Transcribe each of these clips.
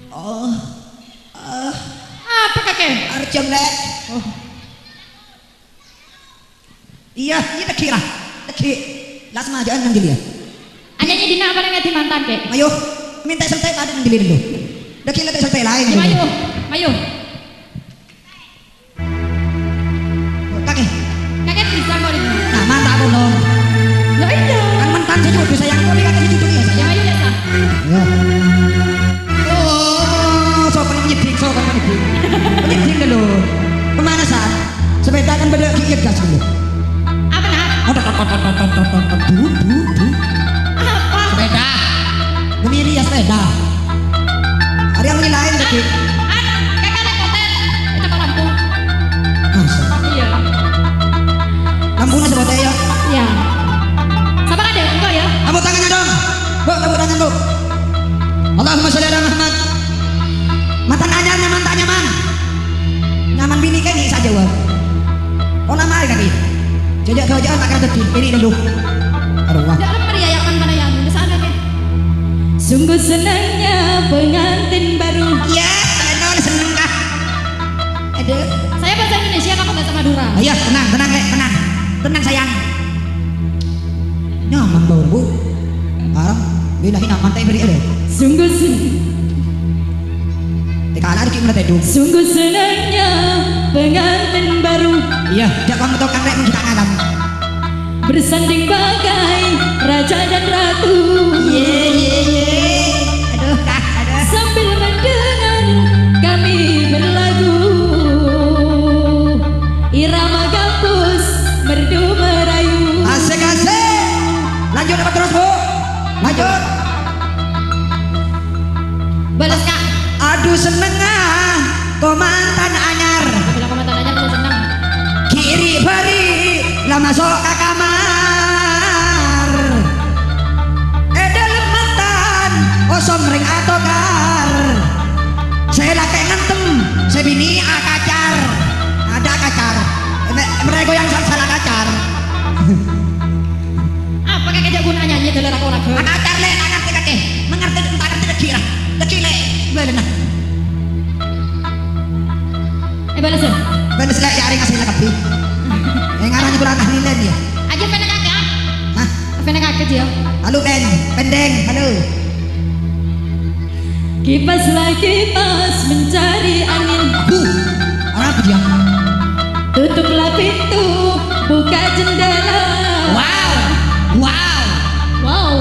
Oh. Apa kakek? Arjang lek. Oh. Iya, ini teki lah. Teki. Las majaan nang gili ya. Anaknya dina apa nang mantan kek? Ayo, minta seltai pada nang gili dulu. Teki lah seltai lain. Ya mayo, mayo. Kakek. Kakek bisa kok ini. Nah, mantap belum? Ya iya. Kan mantan saya juga sayang kok kakek cucu ya Ya sayang. mayo ya sa. Ya. Oh, sopan menyedik, sopan menyedik. Menyedik dulu. Kemana saat? Sepeda kan pada kiik gas dulu. Apa nak? Oh, bu. Apa? Sepeda. Gemiri ya sepeda. Ada yang lain tadi. Kakek ada konten. Itu kok lampu. Masa? Iya. Lampunya sebotnya ya. Iya. Sabar ada enggak ya? Tepuk tangannya dong. Bu, tepuk tangan bu. Allahumma sholli ala Muhammad. Mantan anyarnya mantan nyaman. Nyaman bini kan ini saja wah. Oh nama hari kaki. Jajak kerajaan tak kena tadi. Ini dulu. Aduh wah. Dalam meriayakan perayaan di sana kek. Sungguh senangnya pengantin baru. Iya, seneng kah? Ada. Saya bahasa Indonesia, kamu bahasa Madura. Iya, tenang, tenang, tenang sayang. Nyaman bau bu. Sekarang bilahin aman tak beri ada. Sungguh senang. Tekala dikit mana teduh. Sungguh senangnya pengantin baru. Iya, tidak kamu tahu kan kita ngalam. Bersanding bagai raja dan ratu. Aduh, aduh. Sambil mendengar kami berlagu. Irama gambus merdu merayu. Asik. Lanjut apa terus bu? Lanjut. Balas kak. Aduh seneng kau mantan anyar. Bila komentar aja bisa senang. Kiri bari lah masuk ke kamar. Dalam mantan osom ring atau kar. Saya laki ngantem, saya bini kacar. Ada kacar. Mereka yang salah kacar. Apa kakek jago nyanyi dalam aku lagu? Kacar le, ngerti kakek. Mengerti entah ngerti kira. Kira boleh nah. Balas ya. Balas le cari ngasih lagi. Yang ngarang kurang nilai dia. Aja pena kakek. Hah? Pena kakek dia. Halo Ben, pendeng, halo. Kipaslah kipas mencari angin. Orang apa dia? Tutuplah pintu, buka jendela. Wow.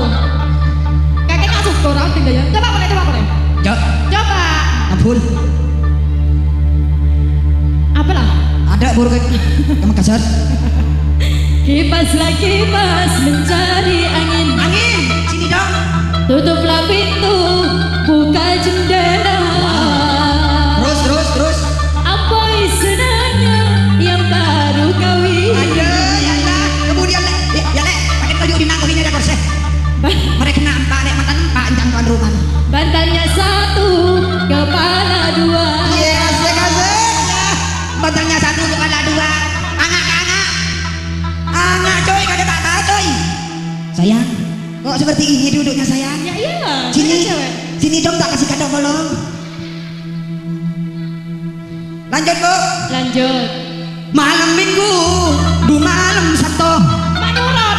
Kakek nggak suka orang tinggal ya. Coba boleh. Coba. Ampun. Apalah? Ada buruk kamu kasar. Kipaslah kipas mencari angin. Angin, sini dong. Tutuplah pintu, buka jendela. Terus. Apa senangnya yang baru kawin? Ada, ya lah. Kemudian ya le, pakai baju di nangku ini ada korset. Mereka nampak le makan panjang tuan rumah. Bantalnya satu, kepala dua. Asik. Bantalnya satu kepala dua. Angak coy, kada tak tahu coy. Sayang, kok seperti ini duduknya sayang? Ya iya. Sini dong tak kasih kado belum? Lanjut bu. Lanjut. Malam minggu, malam Sabtu. Menurut.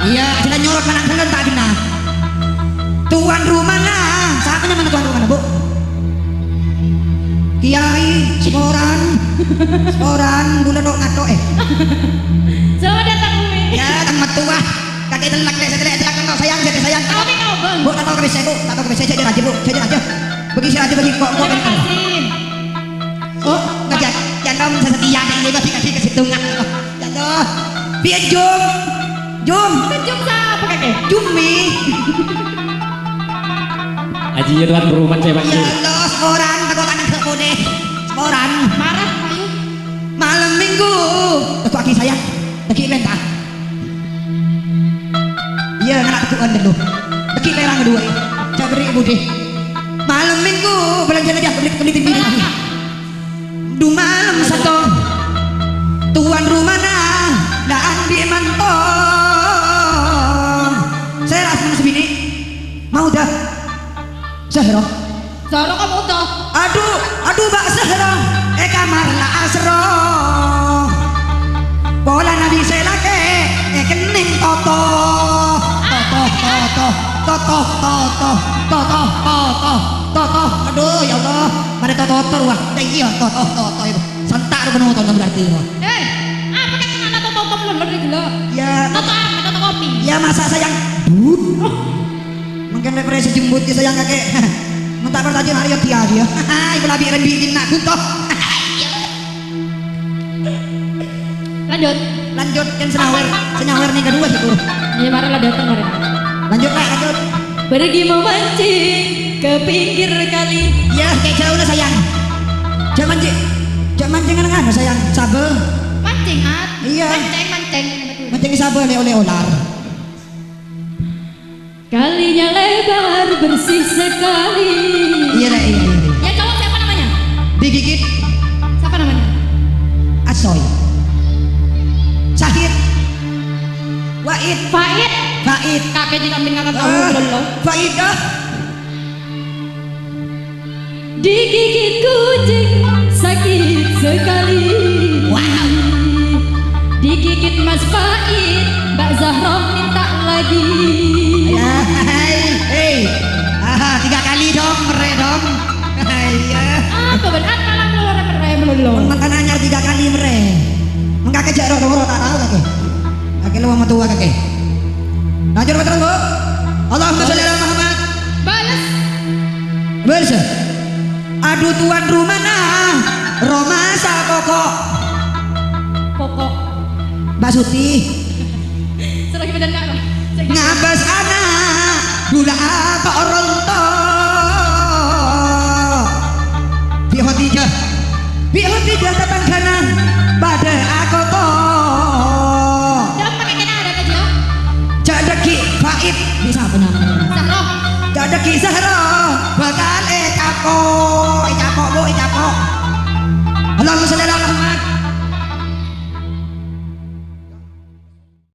Iya, sudah nyorot mana tak kena. Tuan rumah nah, siapa namanya tuan rumah bu? Kiai Sporan, bulan dok ngato Selamat datang Umi. Ya, tamat tua. Kakek telak deh, saya kenal sayang. Kami kau bang. Bu, tak tahu ke saya bu, saya aja bu, Bagi aja bagi kok. Terima kasih. Oh, ngajak, jangan sesetia yang dia kasih ke situ nggak. Jangan. Biar Jum. Kejum siapa kakek? Jumi. Aji tuan rumah saya Ya panggil. Allah, Sporan, takut anak sekode. Sporan. Marah ayo. Malam minggu. Aku aki saya. Lagi lentah. Iya, anak tuan dulu. Lagi lerang kedua. Saya beri ibu deh. Malam minggu belanja aja beli TV lagi. Malam satu. Tuan rumah nah, dan di mantong. Saya rasa sebini. Mau dah. Zahra. Zara kamu toh. Aduh Mbak Zahra kamar la asro bola nabi selake kening toto aduh ya Allah pada toto wah iya toto itu sentak ru penonton berarti Apa kan anak toto belum gila. ya Toto apa? Toto kopi. ya masa sayang mungkin depresi jembut ya sayang kakek mentak pertanyaan Mario dia ibu labi rembikin nak kuntoh lanjut kan senyawer nih kedua sih Iya marah lah datang marah. lanjut Pergi memancing ke pinggir kali. ya kayak jauh lah sayang jangan mancing kan sayang sabel Mancing iya Mancing. mancing sabel oleh ular Kalinya lebar bersih sekali. iya. Ya cowok siapa namanya? Digigit Siapa namanya? Asoy Syahid Wahid Faid. Kakek di kambing kakak tahu belum lo. Wahid kah Digigit kucing sakit sekali. wow Digigit Mas Faid, Mbak Zahra minta lagi. ya hei 3 kali dong mere dong iya Apa benar kalau melulu? mantan anyar 3 kali mere enggak kejak roro tak tahu kakek lu sama tua kakek lanjut terus bu Allahumma sholli ala Muhammad Balas. Bersa aduh tuan rumah nah Romasa pokok Pokok. Mbak Suti Selagi badan kak. ngabas anak gula apa orang to bihotijah tetangganan pada aku to Jangan pakai kena ada aja. jadaki Faid bisa apa namanya Zahra. jadaki Zahra bakal aku